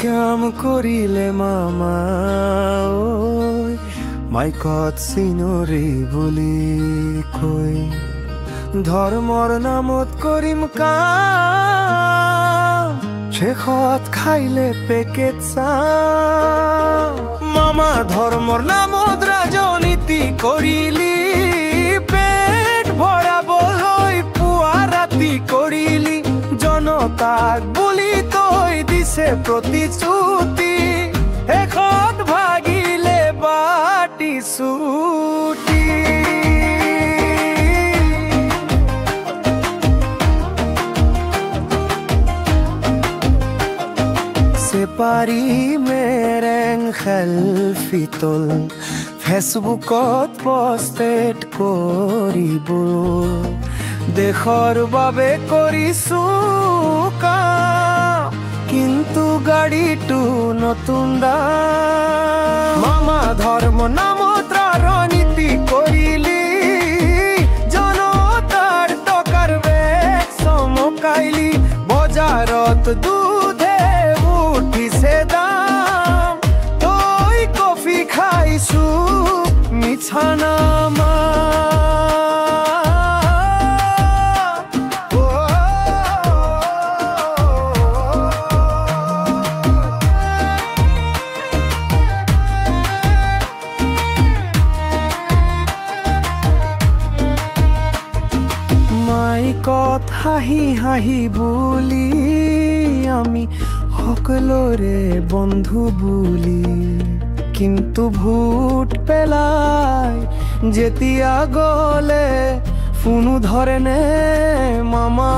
কাম কৰিলে মামা ঐ মাইকত চিনৰি বুলি কৈ ধৰ্মৰ নামত কৰিম কাম শেষত খাইলে পেকেট চাম মামা ধৰ্মৰ নামত ৰাজনীতি কৰিলি পেট ভৰাবলৈ পুৱা ৰাতি কৰিলি জনতাক বুলি তই দিছে প্ৰতিশ্ৰুতি শেষত ভাগিলে বাটি চুটি পাৰি মেৰেং সেলফি তোল ফেচবুকত পষ্টেড কৰিব দেশৰ বাবে কৰিছো কাম কিন্তু গাড়ীটো নতুন দাম মামা ধৰ্ম নামত ৰাজনীতি কৰিলি জনতাৰ টকাৰ বেগ চমকাইলি বজাৰত দুধে উঠিছে দাম তই কফি খাইছো মিছা নামা মাইকত হাঁহি হাঁহি বুলি আমি সকলোৰে বন্ধু বুলি কিন্তু ভোট পেলাই যেতিয়া গলে ফোনো ধৰে নে মামা